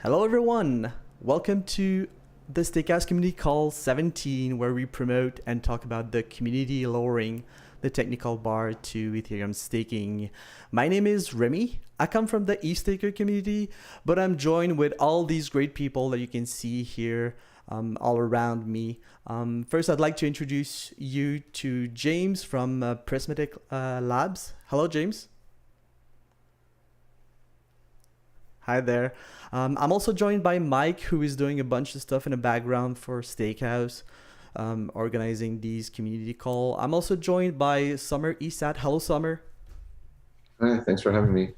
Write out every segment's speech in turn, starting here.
Hello, everyone. Welcome to the Stakehouse Community Call 17, where we promote and talk about the community lowering the technical bar to Ethereum staking. My name is Remy. I come from the eStaker community, but I'm joined with all these great people that you can see here all around me. First, I'd like to introduce you to James from Prismatic Labs. Hello, James. Hi there. I'm also joined by Mike, who is doing a bunch of stuff in the background for Stakehouse, organizing these community call. I'm also joined by Summer Esat. Hello, Summer. Hi, thanks for having me.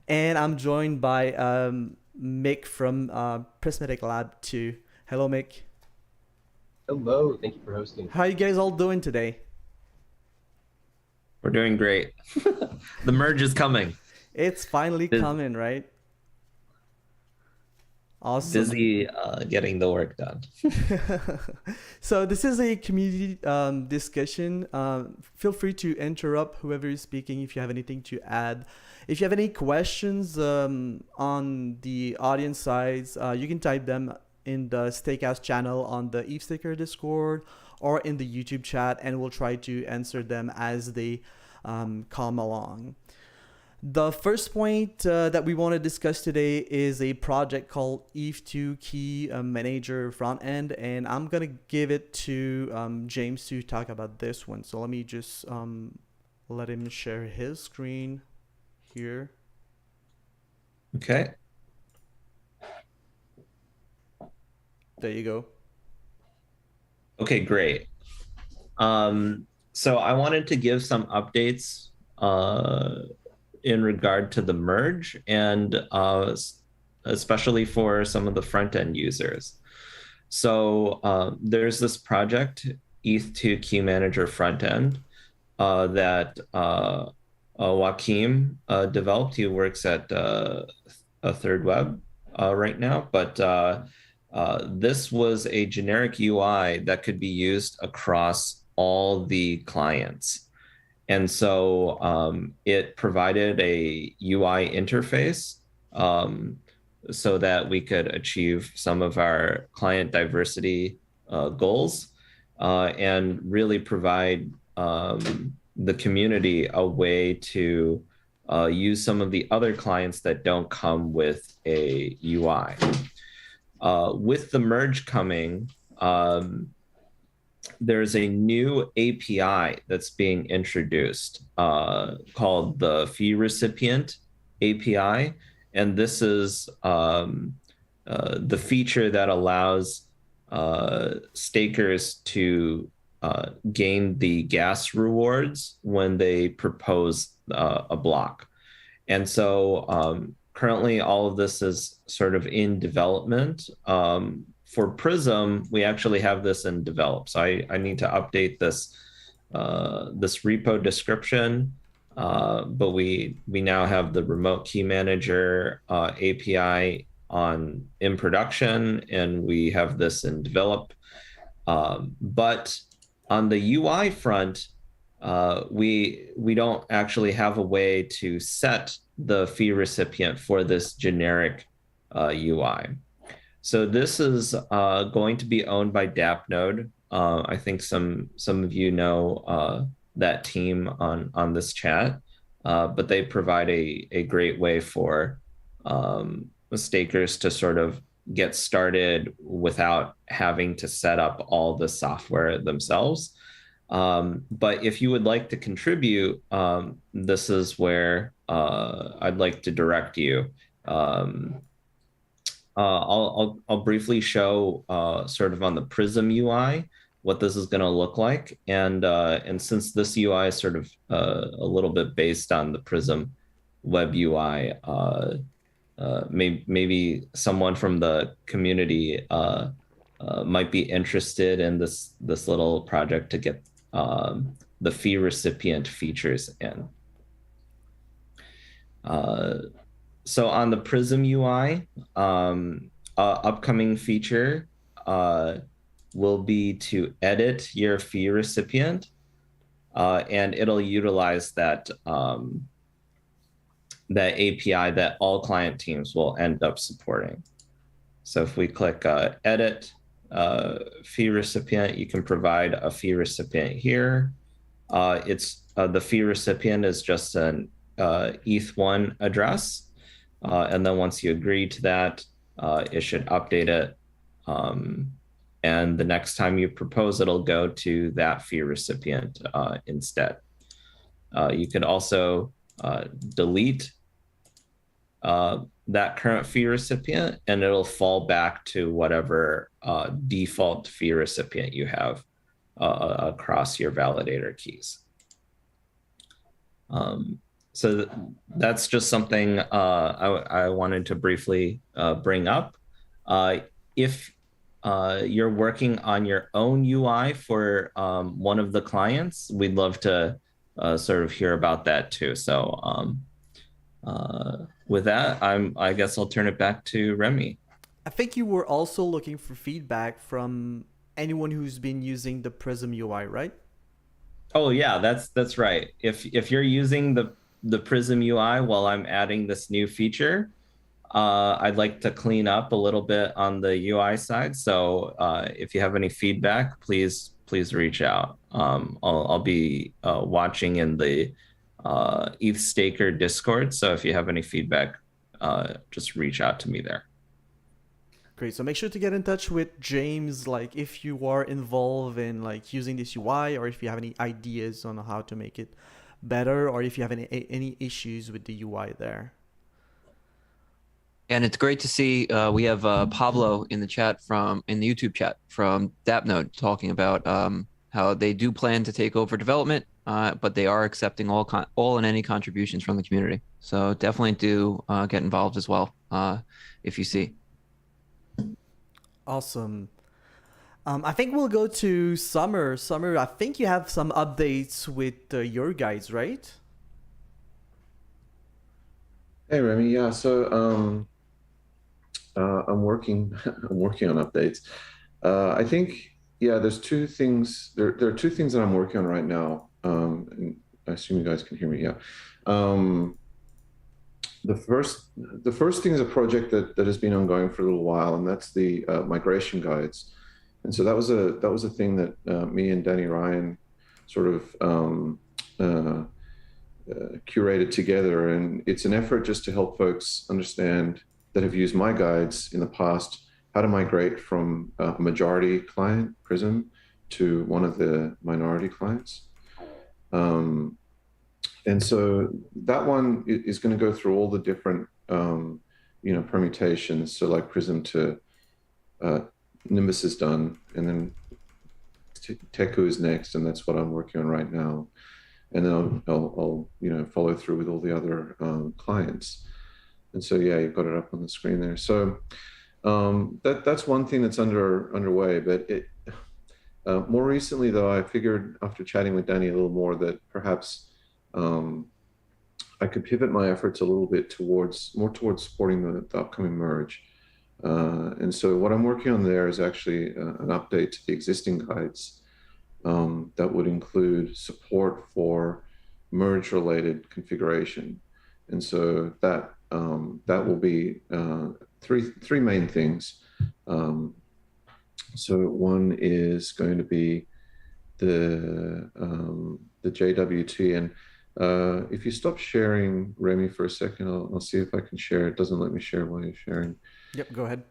And I'm joined by Mick from Prismatic Lab too. Hello, Mick. Hello, thank you for hosting. How are you guys all doing today? We're doing great. The merge is coming. It's finally coming, right? Awesome. Busy getting the work done. So this is a community discussion. Feel free to interrupt whoever is speaking if you have anything to add. If you have any questions on the audience sides, you can type them in the Stakehouse channel on the EveStaker Discord or in the YouTube chat, and we'll try to answer them as they come along. The first point that we want to discuss today is a project called Eve2 Key Manager Frontend, and I'm going to give it to James to talk about this one. So let me just let him share his screen here. Okay. There you go. Okay, great. So I wanted to give some updates in regard to the merge and especially for some of the front end users. So there's this project, ETH2 Key Manager Frontend, that Joachim developed. He works at a Third Web right now, but this was a generic UI that could be used across all the clients. And so it provided a UI interface so that we could achieve some of our client diversity goals and really provide the community a way to use some of the other clients that don't come with a UI. With the merge coming, there's a new API that's being introduced called the Fee Recipient API. And this is the feature that allows stakers to gain the gas rewards when they propose a block. And so currently all of this is sort of in development. For Prism, we actually have this in develop. So I need to update this this repo description, but we now have the remote key manager API in production, and we have this in develop. But on the UI front, we don't actually have a way to set the fee recipient for this generic UI. So this is going to be owned by Dapnode. I think some of you know that team on this chat, but they provide a great way for stakers to sort of get started without having to set up all the software themselves. But if you would like to contribute, this is where I'd like to direct you. I'll briefly show sort of on the Prism UI what this is going to look like, and since this UI is sort of a little bit based on the Prism web UI, maybe someone from the community might be interested in this little project to get the fee recipient features in. So on the Prism UI, upcoming feature will be to edit your fee recipient, and it'll utilize that that API that all client teams will end up supporting. So if we click edit fee recipient, you can provide a fee recipient here. The fee recipient is just an ETH1 address. And then once you agree to that, it should update it. And the next time you propose, it'll go to that fee recipient instead. You could also delete that current fee recipient, and it'll fall back to whatever default fee recipient you have across your validator keys. So that's just something I wanted to briefly bring up. If you're working on your own UI for one of the clients, we'd love to sort of hear about that too. So with that, I guess I'll turn it back to Remy. I think you were also looking for feedback from anyone who's been using the Prism UI, right? Oh yeah, that's right. If you're using the Prism UI while I'm adding this new feature, I'd like to clean up a little bit on the UI side. So if you have any feedback, please reach out. I'll be watching in the ETH Staker Discord. So if you have any feedback, just reach out to me there. Great. So make sure to get in touch with James, like if you are involved in like using this UI, or if you have any ideas on how to make it better, or if you have any issues with the UI there. And it's great to see we have Pablo in the chat in the YouTube chat from DAppNode talking about how they do plan to take over development, but they are accepting all and any contributions from the community. So definitely do get involved as well if you see. Awesome. I think we'll go to Summer. Summer, I think you have some updates with your guides, right? Hey, Remy. Yeah, so I'm working on updates. I think, yeah, there's two things. There are two things that I'm working on right now. And I assume you guys can hear me. Yeah. The first thing is a project that has been ongoing for a little while, and that's the migration guides. And so that was a thing that me and Danny Ryan sort of curated together, and it's an effort just to help folks understand that have used my guides in the past how to migrate from a majority client, Prism, to one of the minority clients. And so that one is going to go through all the different, permutations. So like Prism to Nimbus is done, and then Teku is next, and that's what I'm working on right now. And then I'll follow through with all the other clients. And so yeah, you've got it up on the screen there. So that's one thing that's underway. But more recently, though, I figured after chatting with Danny a little more that perhaps I could pivot my efforts a little bit more towards supporting the upcoming merge. And so what I'm working on there is actually an update to the existing guides that would include support for merge-related configuration. And so that will be three main things. So one is going to be the JWT, and if you stop sharing, Remy, for a second, I'll see if I can share. It doesn't let me share while you're sharing. Yep, go ahead.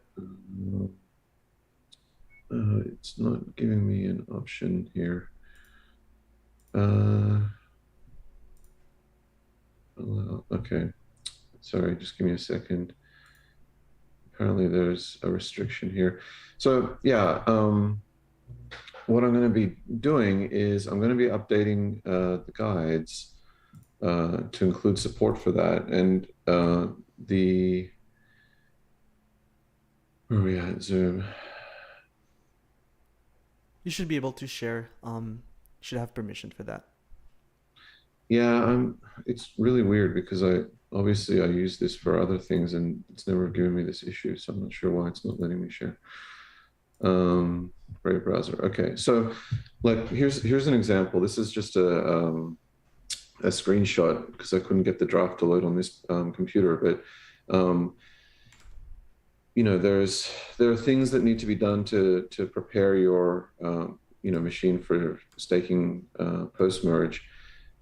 It's not giving me an option here. Okay, sorry, just give me a second. Apparently there's a restriction here. So yeah, what I'm going to be doing is I'm going to be updating the guides to include support for that. And where are we at, Zoom? You should be able to share. Should have permission for that. Yeah, it's really weird because I use this for other things and it's never given me this issue, so I'm not sure why it's not letting me share. Brave browser. Okay, so like here's an example. This is just a screenshot because I couldn't get the draft to load on this computer. But there are things that need to be done to prepare your machine for staking post merge,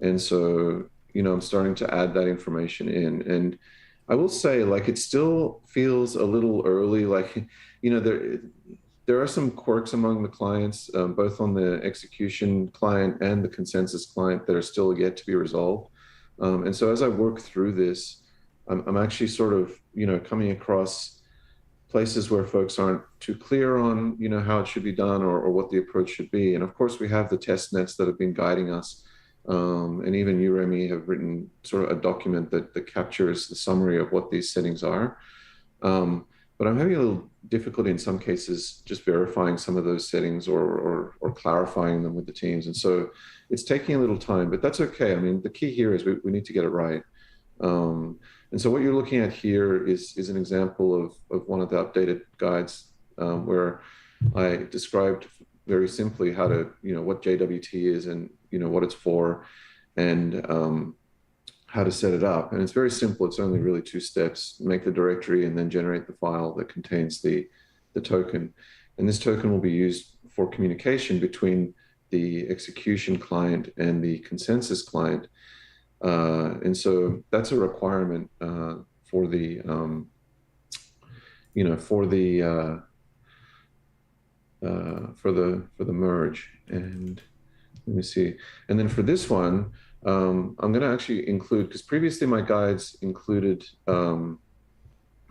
and so I'm starting to add that information in. And I will say, like, it still feels a little early. Like, there are some quirks among the clients, both on the execution client and the consensus client, that are still yet to be resolved. And so as I work through this, I'm actually sort of, coming across places where folks aren't too clear on, how it should be done, or what the approach should be. And of course, we have the test nets that have been guiding us. And even you, Remy, have written sort of a document that captures the summary of what these settings are. But I'm having a little difficulty in some cases just verifying some of those settings or clarifying them with the teams. And so it's taking a little time, but that's okay. I mean, the key here is we need to get it right. And so what you're looking at here is an example of one of the updated guides where I described very simply how to, what JWT is and, what it's for, and how to set it up. And it's very simple. It's only really 2 steps: make the directory and then generate the file that contains the token. And this token will be used for communication between the execution client and the consensus client. And so that's a requirement for the merge. And let me see. And then for this one, I'm going to actually include, because previously my guides included, I'm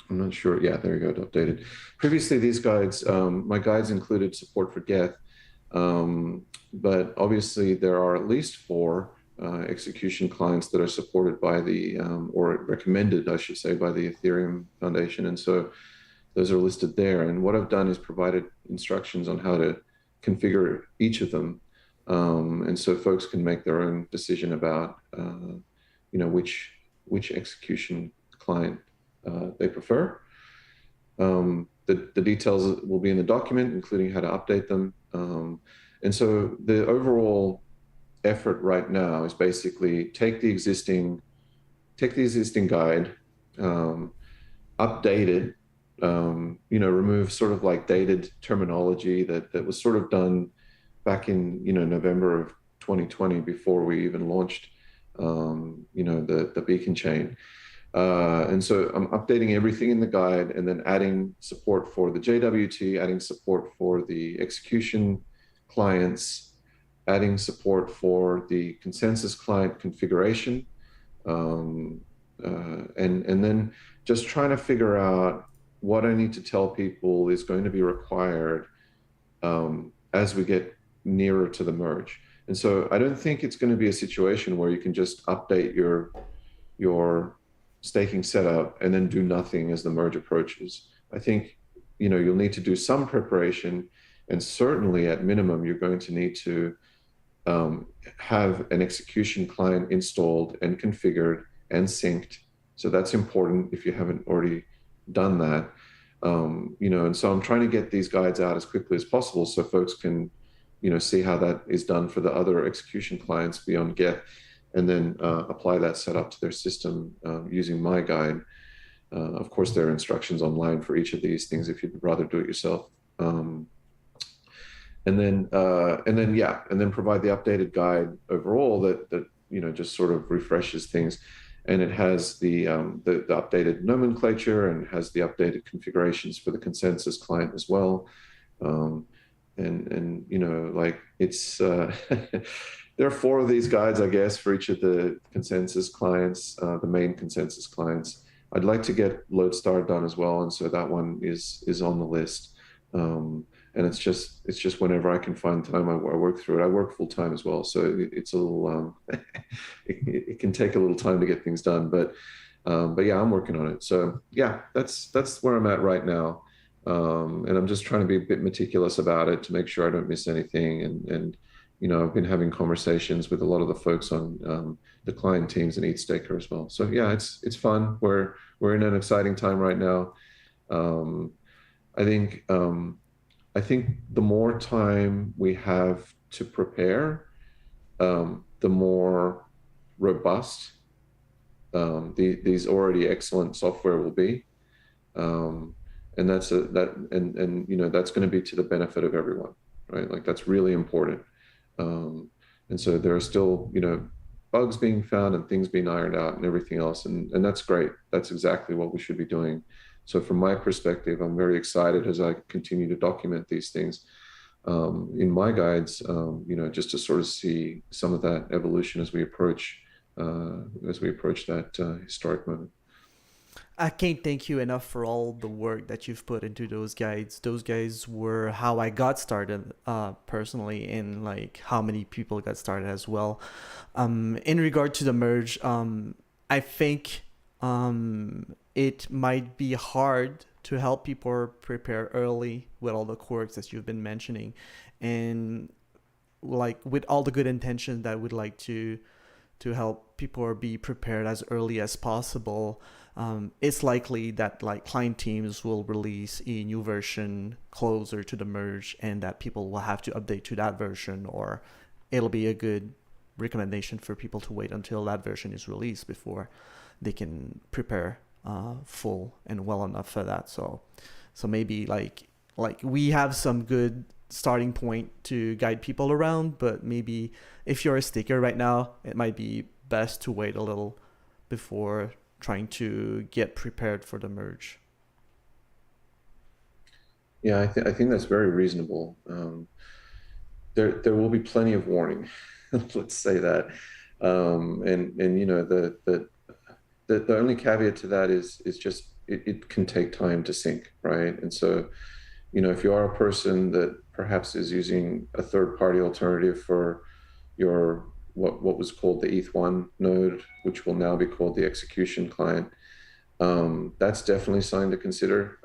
not sure. Yeah, there you go, updated. Previously, these guides, my guides included support for Geth, but obviously there are at least 4 execution clients that are supported by the, or recommended, I should say, by the Ethereum Foundation. And so those are listed there. And what I've done is provided instructions on how to configure each of them. And so folks can make their own decision about, which execution client they prefer. The details will be in the document, including how to update them. And so the overall effort right now is basically take the existing guide, update it, remove sort of like dated terminology that was sort of done back in November of 2020 before we even launched the beacon chain. And so I'm updating everything in the guide and then adding support for the JWT, adding support for the execution clients, adding support for the consensus client configuration, and then just trying to figure out what I need to tell people is going to be required as we get nearer to the merge. And so I don't think it's going to be a situation where you can just update your staking setup and then do nothing as the merge approaches. I think you'll need to do some preparation, and certainly at minimum you're going to need to have an execution client installed and configured and synced. So that's important if you haven't already done that. And so I'm trying to get these guides out as quickly as possible so folks can see how that is done for the other execution clients beyond Geth, and then apply that setup to their system using my guide. Of course, there are instructions online for each of these things if you'd rather do it yourself. And then provide the updated guide overall that just sort of refreshes things, and it has the updated nomenclature and has the updated configurations for the consensus client as well. Like it's there are 4 of these guides, I guess, for each of the consensus clients, the main consensus clients. I'd like to get Lodestar done as well, and so that one is on the list. And it's just whenever I can find time, I work through it. I work full time as well, so it's a little it can take a little time to get things done. But yeah, I'm working on it. So yeah, that's where I'm at right now. And I'm just trying to be a bit meticulous about it to make sure I don't miss anything. And I've been having conversations with a lot of the folks on the client teams and ETHStaker as well. So yeah, it's fun. We're in an exciting time right now. I think the more time we have to prepare, the more robust these already excellent software will be. And that's that's going to be to the benefit of everyone, right? Like that's really important. And so there are still, bugs being found and things being ironed out and everything else. And that's great. That's exactly what we should be doing. So from my perspective, I'm very excited as I continue to document these things in my guides, just to sort of see some of that evolution as we approach that historic moment. I can't thank you enough for all the work that you've put into those guides. Those guides were how I got started personally, and like how many people got started as well. In regard to the merge, I think it might be hard to help people prepare early with all the quirks that you've been mentioning, and like with all the good intentions that would like to help people be prepared as early as possible. It's likely that like client teams will release a new version closer to the merge, and that people will have to update to that version, or it'll be a good recommendation for people to wait until that version is released before they can prepare full and well enough for that. So maybe like we have some good starting point to guide people around, but maybe if you're a sticker right now, it might be best to wait a little before trying to get prepared for the merge. Yeah, I think that's very reasonable. There will be plenty of warning. Let's say that. The only caveat to that is just it can take time to sync, right? And so, if you are a person that perhaps is using a third-party alternative for your what was called the ETH1 node, which will now be called the execution client, that's definitely something to consider,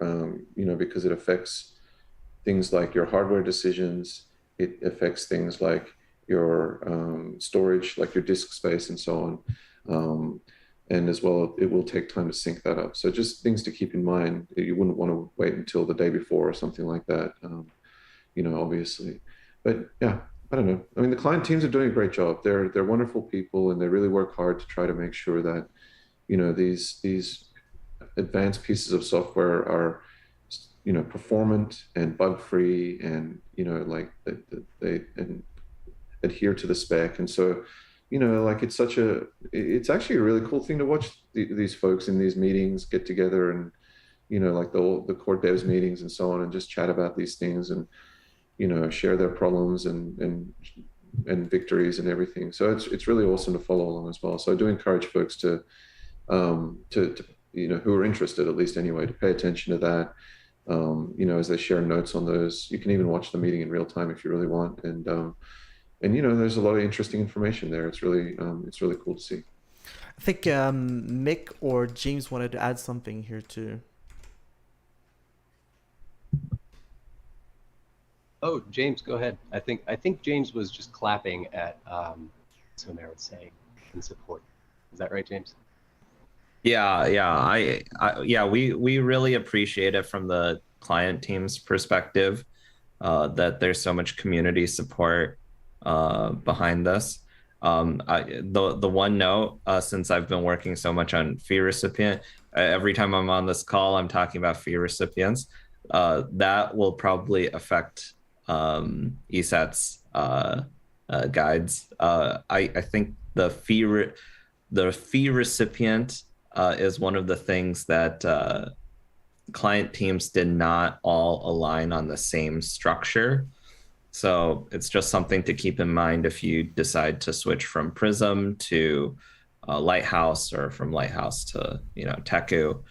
because it affects things like your hardware decisions. It affects things like your storage, like your disk space and so on. And as well, it will take time to sync that up. So just things to keep in mind. You wouldn't want to wait until the day before or something like that, obviously. But yeah, I don't know. I mean, the client teams are doing a great job. They're wonderful people, and they really work hard to try to make sure that, these advanced pieces of software are, performant and bug-free, and, they adhere to the spec. And so, it's actually a really cool thing to watch these folks in these meetings get together and, like the core devs meetings and so on, and just chat about these things and, share their problems and victories and everything. So it's really awesome to follow along as well. So I do encourage folks to who are interested, at least anyway, to pay attention to that. As they share notes on those. You can even watch the meeting in real time if you really want. And there's a lot of interesting information there. It's really cool to see. I think Mick or James wanted to add something here too. Oh, James, go ahead. I think James was just clapping at so I would say in support. Is that right, James? Yeah, we really appreciate it from the client team's perspective, that there's so much community support behind this. The one note, since I've been working so much on fee recipient, every time I'm on this call, I'm talking about fee recipients. That will probably affect ESAT's guides. I think the fee recipient is one of the things that client teams did not all align on the same structure. So it's just something to keep in mind if you decide to switch from Prism to Lighthouse, or from Lighthouse to Teku.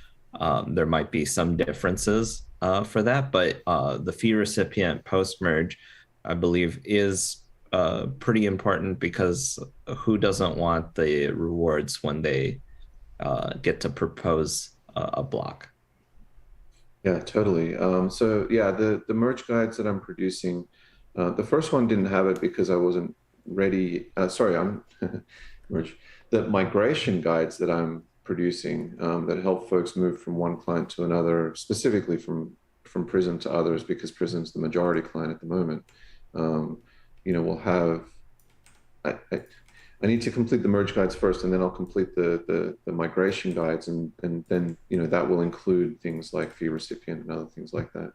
There might be some differences for that, but the fee recipient post-merge, I believe, is pretty important, because who doesn't want the rewards when they get to propose a block? Yeah, totally. So yeah, the merge guides that I'm producing, the first one didn't have it because I wasn't ready. I'm merge. The migration guides that I'm producing that help folks move from one client to another, specifically from Prism to others, because Prism's the majority client at the moment. We'll have. I need to complete the merge guides first, and then I'll complete the migration guides, and then that will include things like fee recipient and other things like that.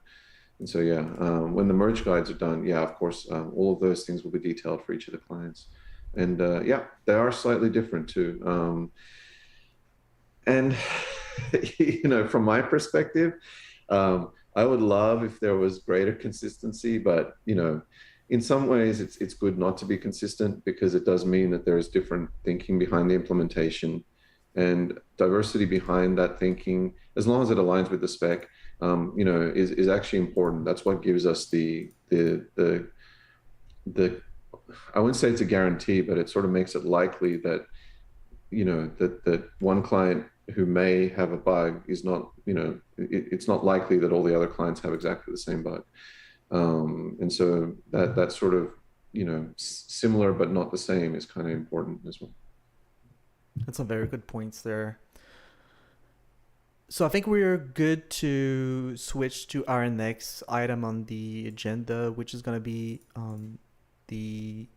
And so yeah, when the merge guides are done, yeah, of course, all of those things will be detailed for each of the clients, and yeah, they are slightly different too. And from my perspective, I would love if there was greater consistency, but in some ways it's good not to be consistent, because it does mean that there is different thinking behind the implementation, and diversity behind that thinking, as long as it aligns with the spec, is actually important. That's what gives us the I wouldn't say it's a guarantee, but it sort of makes it likely that that one client who may have a bug is not, it's not likely that all the other clients have exactly the same bug. And so that sort of, similar but not the same is kind of important as well. That's some very good points there. So I think we're good to switch to our next item on the agenda, which is going to be the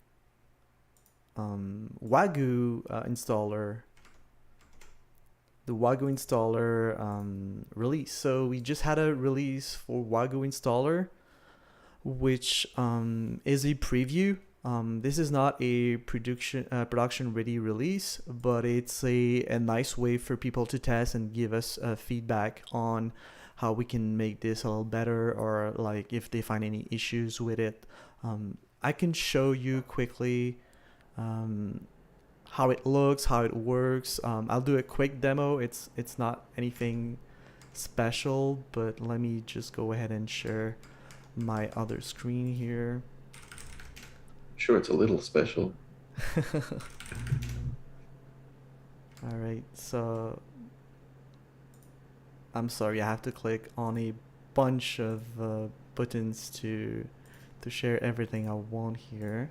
Wago installer. The Wago installer release. So we just had a release for Wago installer, which is a preview. This is not a production ready release, but it's a nice way for people to test and give us feedback on how we can make this a little better, or like if they find any issues with it. I can show you quickly how it looks, how it works. I'll do a quick demo. It's not anything special, but let me just go ahead and share my other screen here. Sure, it's a little special. All right, so I'm sorry, I have to click on a bunch of buttons to share everything I want here.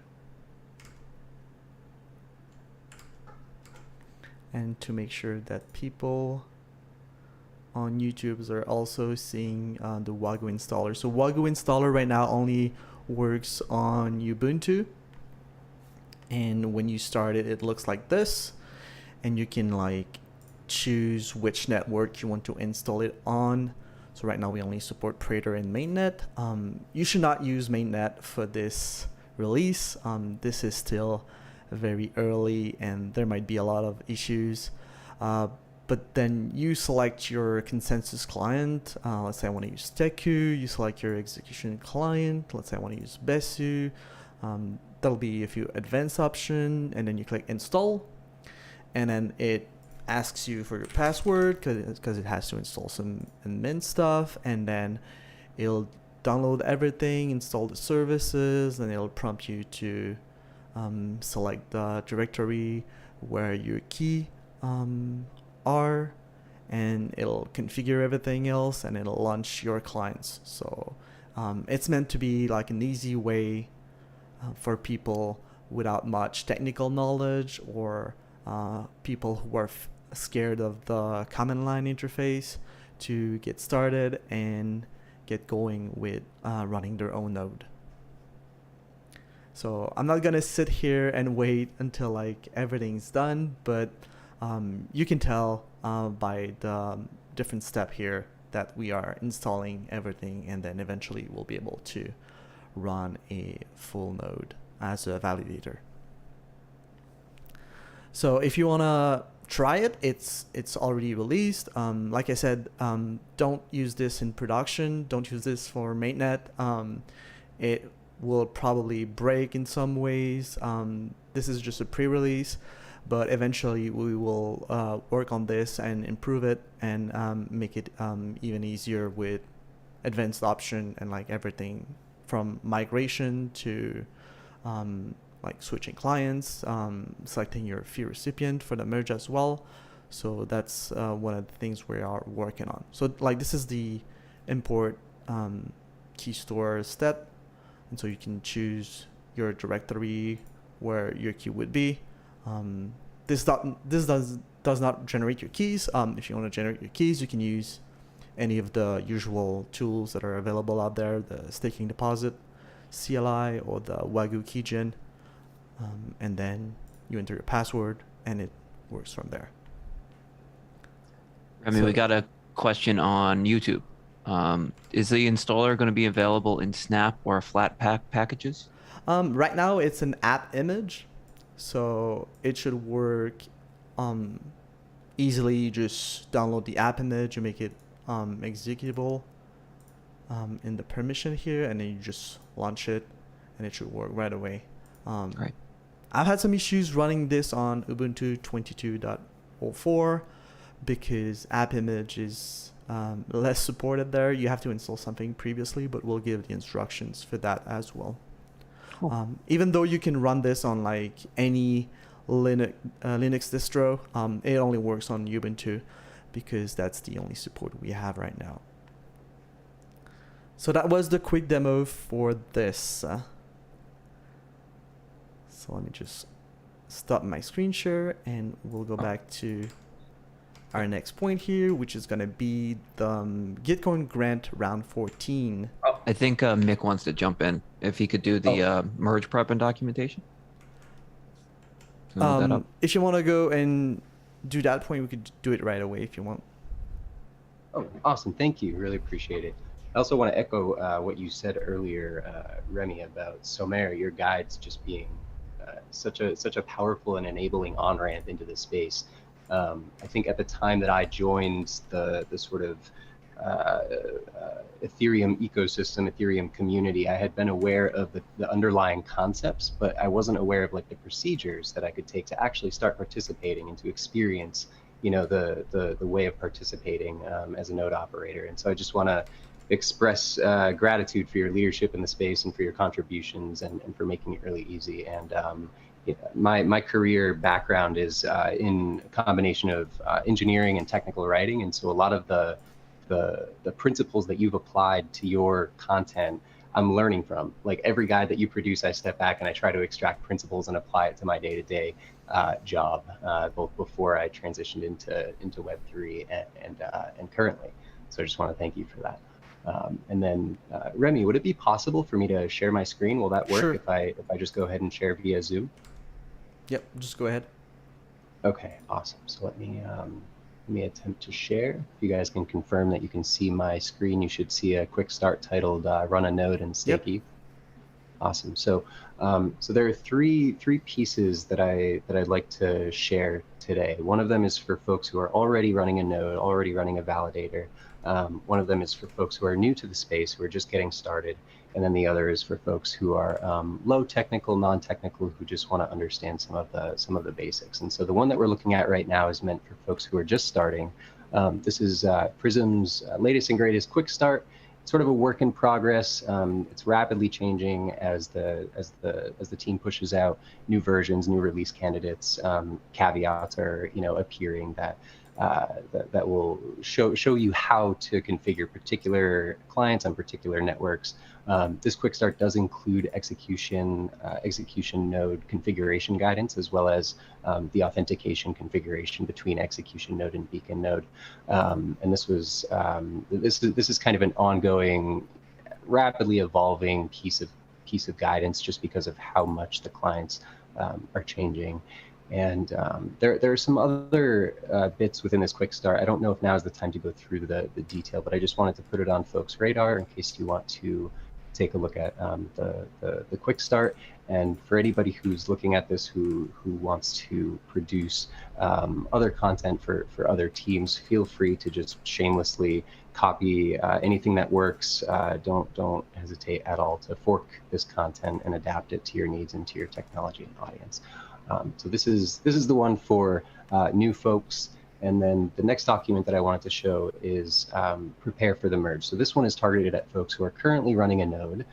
And to make sure that people on YouTube are also seeing the Wago installer. So Wago installer right now only works on Ubuntu, and when you start it, it looks like this, and you can like choose which network you want to install it on. So right now we only support Praetor and mainnet. You should not use mainnet for this release. This is still very early and there might be a lot of issues, but then you select your consensus client. Let's say I want to use Teku. You select your execution client. Let's say I want to use Besu. That'll be a few advanced options, and then you click install, and then it asks you for your password because it has to install some admin stuff, and then it'll download everything, install the services, and it'll prompt you to select the directory where your key are, and it'll configure everything else, and it'll launch your clients. So it's meant to be like an easy way for people without much technical knowledge, or people who are scared of the command line interface, to get started and get going with running their own node. So I'm not gonna sit here and wait until like everything's done, but you can tell by the different step here that we are installing everything, and then eventually we'll be able to run a full node as a validator. So if you wanna try it, it's already released. Like I said, don't use this in production. Don't use this for mainnet. It will probably break in some ways. This is just a pre-release, but eventually we will work on this and improve it and make it even easier with advanced option and like everything from migration to like switching clients, selecting your fee recipient for the merge as well. So that's one of the things we are working on. So like this is the import key store step, and so you can choose your directory where your key would be. This does not generate your keys. If you want to generate your keys, you can use any of the usual tools that are available out there, the staking deposit, CLI, or the Wago keygen. And then you enter your password, and it works from there. I mean, So- we got a question on YouTube. Is the installer going to be available in Snap or Flatpak packages? Right now, it's an app image, so it should work easily. You just download the app image, you make it executable in the permission here, and then you just launch it, and it should work right away. Right. I've had some issues running this on Ubuntu 22.04 because app image is less supported there. You have to install something previously, but we'll give the instructions for that as well. Cool. Even though you can run this on like any Linux distro, it only works on Ubuntu because that's the only support we have right now. So that was the quick demo for this. So let me just stop my screen share and we'll go back to our next point here, which is going to be the Gitcoin Grant round 14. I think Mick wants to jump in. If he could do the merge prep and documentation. Can we look that up? If you want to go and do that point, we could do it right away if you want. Oh, awesome. Thank you. Really appreciate it. I also want to echo what you said earlier, Remy, about Somer, your guides just being such a powerful and enabling on-ramp into this space. I think at the time that I joined the sort of Ethereum ecosystem, Ethereum community, I had been aware of the underlying concepts, but I wasn't aware of like the procedures that I could take to actually start participating and to experience, you know, the way of participating as a node operator. And so I just want to express gratitude for your leadership in the space and for your contributions and for making it really easy. And my career background is in a combination of engineering and technical writing, and so a lot of the principles that you've applied to your content, I'm learning from. Like every guide that you produce, I step back and I try to extract principles and apply it to my day-to-day job, both before I transitioned into Web3 and currently. So I just want to thank you for that. And then Remy, would it be possible for me to share my screen? Will that work? Sure. if I just go ahead and share via Zoom? Yep, just go ahead. Okay, awesome. So let me attempt to share. If you guys can confirm that you can see my screen, you should see a quick start titled "Run a Node in Stakehouse." Yep. Awesome. So so there are three pieces that I'd like to share today. One of them is for folks who are already running a node, already running a validator. One of them is for folks who are new to the space, who are just getting started. And then the other is for folks who are low technical, non-technical, who just want to understand some of the basics. And so the one that we're looking at right now is meant for folks who are just starting. This is Prism's latest and greatest quick start. It's sort of a work in progress. It's rapidly changing as the team pushes out new versions, new release candidates. Caveats are appearing that will show you how to configure particular clients on particular networks. This quick start does include execution node configuration guidance, as well as the authentication configuration between execution node and beacon node. And this was this is kind of an ongoing, rapidly evolving piece of guidance, just because of how much the clients are changing. And there are some other bits within this quick start. I don't know if now is the time to go through the detail, but I just wanted to put it on folks' radar in case you want to take a look at the quick start. And for anybody who's looking at this who wants to produce other content for other teams, feel free to just shamelessly copy anything that works. Don't hesitate at all to fork this content and adapt it to your needs and to your technology and audience. So this is the one for new folks. And then the next document that I wanted to show is prepare for the merge. So this one is targeted at folks who are currently running a node,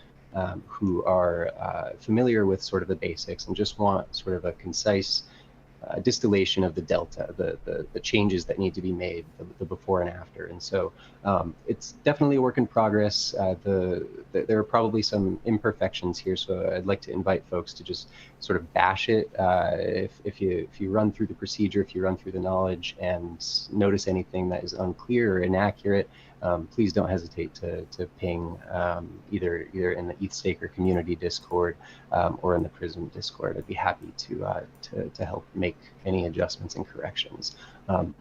who are familiar with sort of the basics and just want sort of a concise distillation of the delta, the changes that need to be made, the before and after. And so it's definitely a work in progress. There are probably some imperfections here, so I'd like to invite folks to just sort of bash it. If you run through the procedure, if you run through the knowledge and notice anything that is unclear or inaccurate, please don't hesitate to ping either in the ETHStaker community Discord or in the Prism Discord. I'd be happy to help make any adjustments and corrections.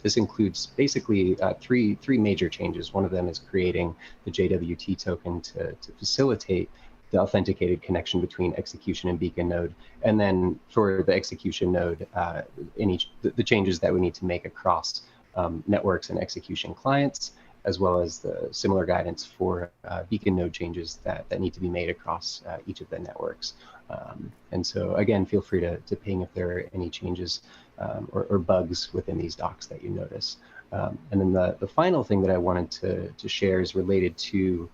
This includes basically three major changes. One of them is creating the JWT token to facilitate the authenticated connection between execution and beacon node. And then for the execution node, the changes that we need to make across networks and execution clients, as well as the similar guidance for beacon node changes that need to be made across each of the networks. And so again, feel free to ping if there are any changes or bugs within these docs that you notice. And then the final thing that I wanted to share is related to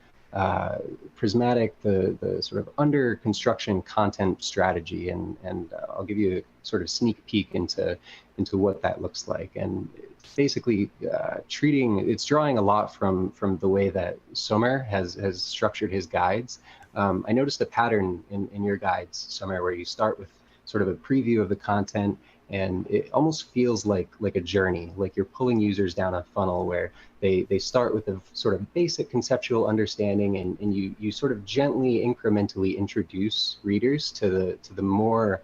Prismatic, the sort of under construction content strategy, and I'll give you a sort of sneak peek into what that looks like. And basically it's drawing a lot from the way that Somer has structured his guides. I noticed a pattern in your guides, Somer, where you start with sort of a preview of the content, and it almost feels like a journey, like you're pulling users down a funnel where they start with a sort of basic conceptual understanding, and you sort of gently, incrementally introduce readers to the more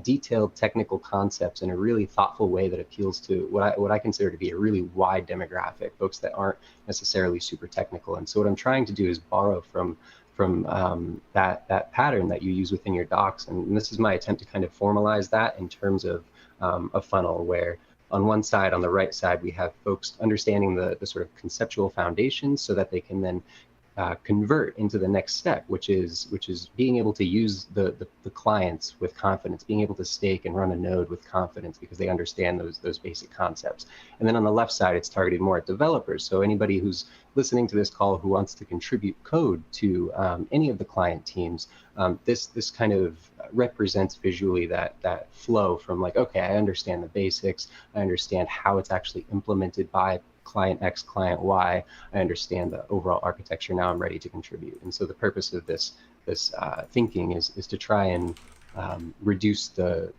detailed technical concepts in a really thoughtful way that appeals to what I consider to be a really wide demographic, folks that aren't necessarily super technical. And so what I'm trying to do is borrow from that pattern that you use within your docs, and this is my attempt to kind of formalize that in terms of a funnel where on one side, on the right side, we have folks understanding the sort of conceptual foundations so that they can then convert into the next step, which is being able to use the clients with confidence, being able to stake and run a node with confidence because they understand those basic concepts. And then on the left side, it's targeted more at developers. So anybody who's listening to this call who wants to contribute code to any of the client teams, this kind of represents visually that flow from like, okay, I understand the basics, I understand how it's actually implemented by client X, client Y, I understand the overall architecture, now I'm ready to contribute. And so the purpose of this thinking is to try and reduce the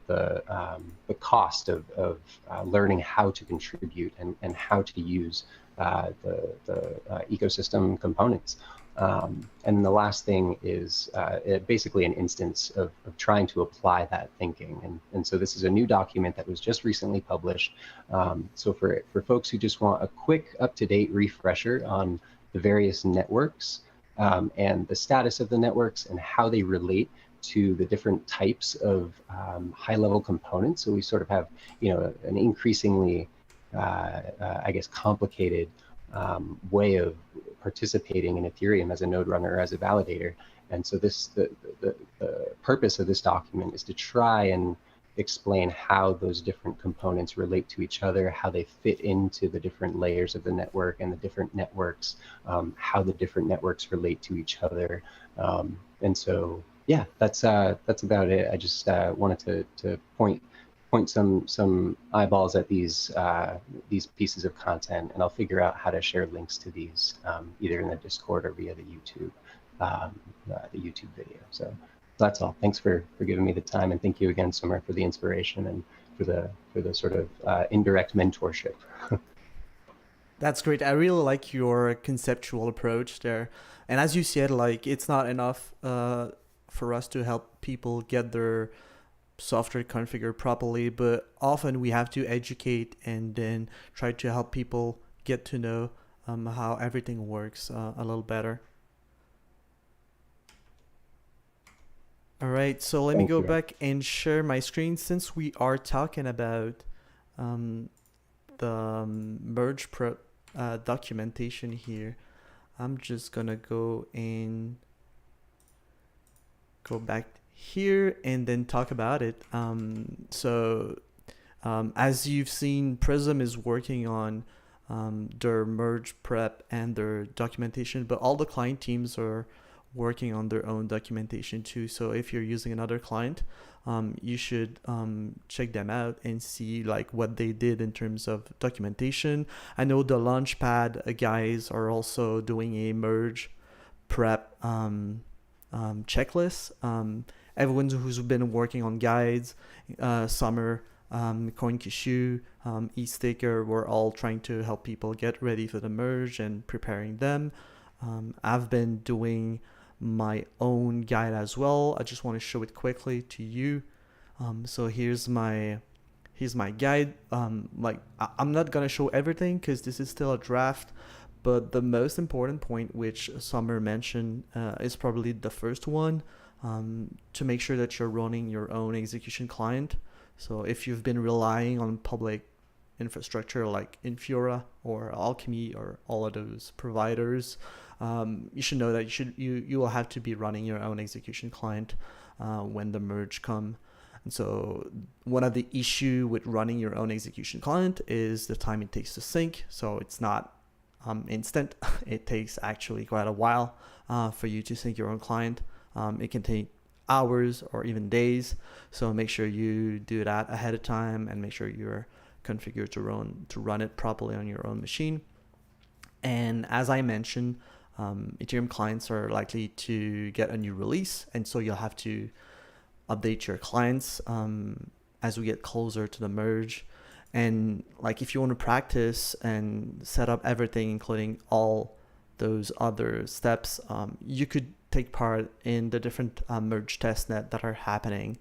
cost of learning how to contribute and how to use the ecosystem components. And the last thing is basically an instance of trying to apply that thinking. And so this is a new document that was just recently published. So for folks who just want a quick up-to-date refresher on the various networks and the status of the networks and how they relate to the different types of high-level components. So we sort of have, an increasingly, I guess, complicated way of participating in Ethereum as a node runner or as a validator. And so the purpose of this document is to try and explain how those different components relate to each other, how they fit into the different layers of the network and the different networks, how the different networks relate to each other. And so, yeah, that's about it. I just wanted to point some eyeballs at these pieces of content, and I'll figure out how to share links to these either in the Discord or via the YouTube video. So that's all. Thanks for giving me the time, and thank you again, Summer, for the inspiration and for the sort of indirect mentorship. That's great. I really like your conceptual approach there. And as you said, like, it's not enough for us to help people get their software configured properly, but often we have to educate and then try to help people get to know how everything works a little better. All right, so let me go back and share my screen. Since we are talking about the merge prep documentation here, I'm just gonna go back here and then talk about it. As you've seen, Prism is working on their merge prep and their documentation, but all the client teams are working on their own documentation too. So if you're using another client, you should check them out and see like what they did in terms of documentation. I know the Launchpad guys are also doing a merge prep checklist, everyone who's been working on guides, Summer, CoinKishu, eStaker, we're all trying to help people get ready for the merge and preparing them. I've been doing my own guide as well. I just want to show it quickly to you. So here's my guide. I'm not gonna show everything because this is still a draft, but the most important point, which Summer mentioned, is probably the first one, to make sure that you're running your own execution client. So if you've been relying on public infrastructure like Infura or Alchemy or all of those providers, you should know that you will have to be running your own execution client when the merge come. And so one of the issue with running your own execution client is the time it takes to sync. So it's not instant. It takes actually quite a while for you to sync your own client. It can take hours or even days. So make sure you do that ahead of time and make sure you're configured to run it properly on your own machine. And as I mentioned, Ethereum clients are likely to get a new release, and so you'll have to update your clients as we get closer to the merge. And like if you want to practice and set up everything, including all those other steps, you could take part in the different merge testnet that are happening.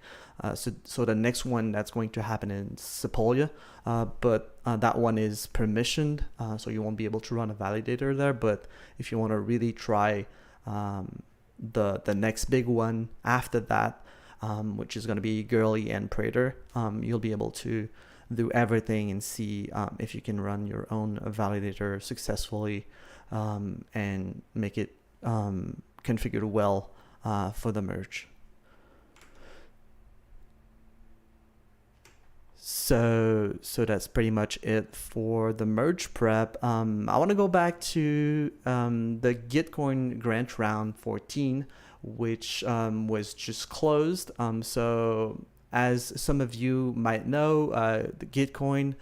So the next one that's going to happen in Sepolia, but that one is permissioned, so you won't be able to run a validator there. But if you want to really try the next big one after that, which is going to be Girly and Prater, you'll be able to do everything and see if you can run your own validator successfully and make it configured well for the merge. So that's pretty much it for the merge prep. I want to go back to the Gitcoin Grant round 14, which was just closed. So as some of you might know, the Gitcoin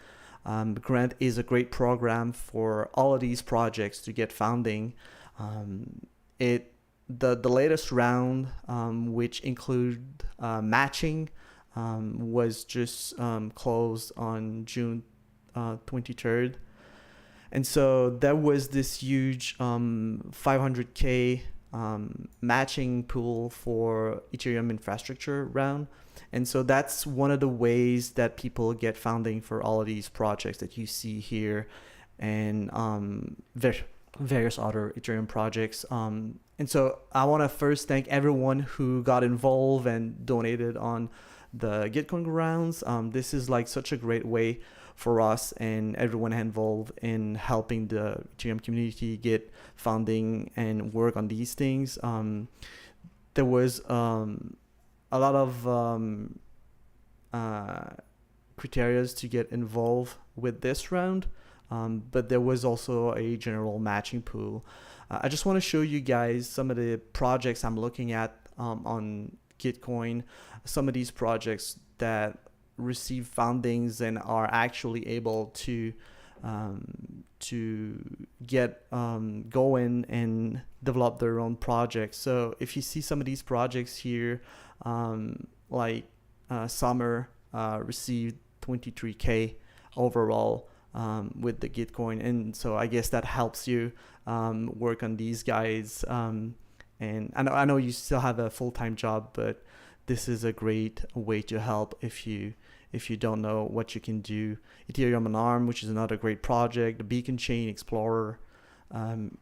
Grant is a great program for all of these projects to get funding. The latest round, which include matching, was just closed on June 23rd. And so there was this huge 500K matching pool for Ethereum infrastructure round. And so that's one of the ways that people get funding for all of these projects that you see here, and various other Ethereum projects. And so I want to first thank everyone who got involved and donated on the Gitcoin rounds. This is like such a great way for us and everyone involved in helping the Ethereum community get funding and work on these things. There was a lot of criteria to get involved with this round, but there was also a general matching pool. I just want to show you guys some of the projects I'm looking at on Gitcoin, some of these projects that receive fundings and are actually able to get going and develop their own projects. So if you see some of these projects here, like Summer received 23K overall with the Gitcoin, and so I guess that helps you work on these guys. And I know you still have a full-time job, but this is a great way to help if you don't know what you can do. Ethereum on ARM, which is another great project, the Beacon Chain Explorer, and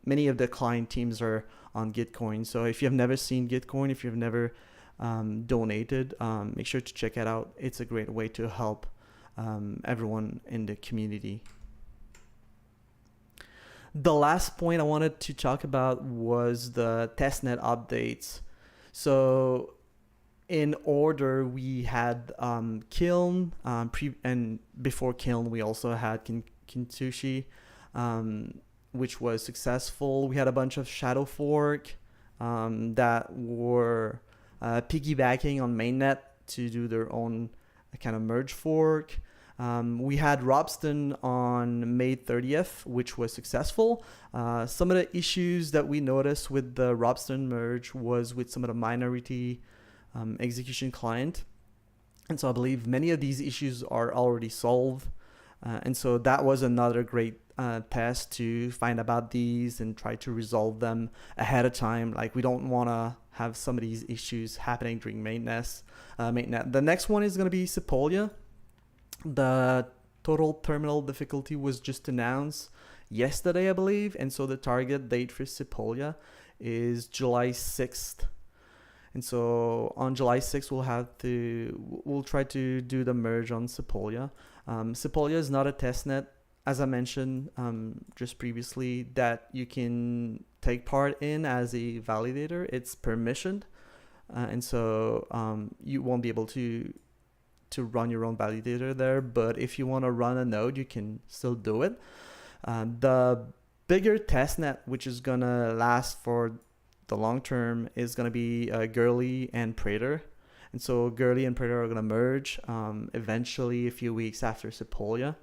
many of the client teams are on Gitcoin. So if you have never seen Gitcoin, if you've never donated, make sure to check it out. It's a great way to help everyone in the community. The last point I wanted to talk about was the testnet updates. So in order, we had Kiln, and before Kiln, we also had Kintushi, which was successful. We had a bunch of shadow fork that were piggybacking on mainnet to do their own kind of merge fork. We had Robston on May 30th, which was successful. Some of the issues that we noticed with the Robston merge was with some of the minority execution client. And so I believe many of these issues are already solved. And so that was another great test to find about these and try to resolve them ahead of time. Like, we don't want to have some of these issues happening during mainnet. The next one is going to be Sepolia. The total terminal difficulty was just announced yesterday, I believe. And so the target date for Sepolia is July 6th. And so on July 6th, we'll try to do the merge on Sepolia. Sepolia is not a testnet, as I mentioned just previously, that you can take part in as a validator. It's permissioned, and so you won't be able to run your own validator there. But if you want to run a node, you can still do it. The bigger testnet, which is gonna last for the long term, is going to be Gurley and Prater. And so Gurley and Prater are going to merge eventually a few weeks after Sepolia.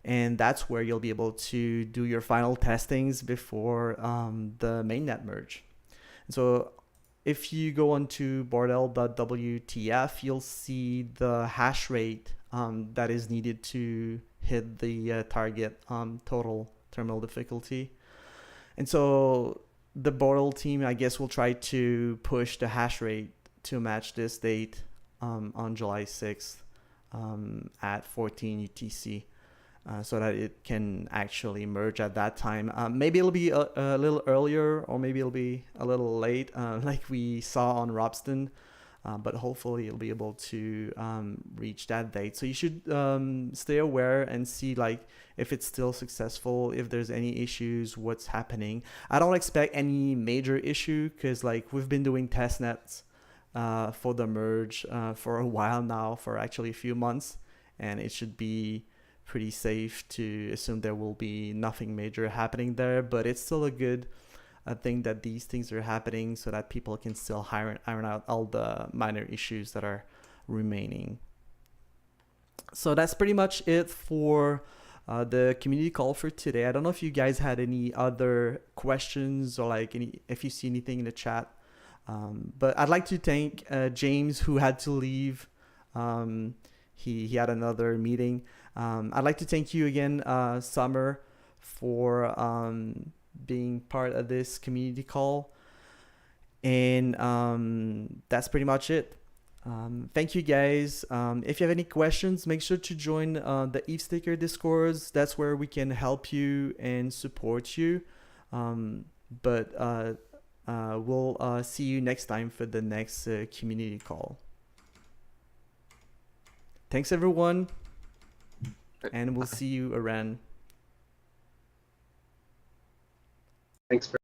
And that's where you'll be able to do your final testings before the mainnet merge. And so if you go onto bordel.wtf, you'll see the hash rate that is needed to hit the target total terminal difficulty. And so the Bordel team, I guess, will try to push the hash rate to match this date on July 6th at 14 UTC so that it can actually merge at that time. Maybe it'll be a little earlier, or maybe it'll be a little late, like we saw on Robston, but hopefully it'll be able to reach that date. So you should stay aware and see, like, if it's still successful, if there's any issues, what's happening. I don't expect any major issue, because like we've been doing test nets for the merge for a while now, for actually a few months, and it should be pretty safe to assume there will be nothing major happening there. But it's still a good thing that these things are happening, so that people can still iron out all the minor issues that are remaining. So that's pretty much it for the community call for today. I don't know if you guys had any other questions, or like if you see anything in the chat. But I'd like to thank James, who had to leave. He had another meeting. I'd like to thank you again, Summer, for being part of this community call. And that's pretty much it. Thank you, guys. If you have any questions, make sure to join the ETHStaker Discords. That's where we can help you and support you. But we'll see you next time for the next community call. Thanks, everyone. And we'll see you around. Thanks for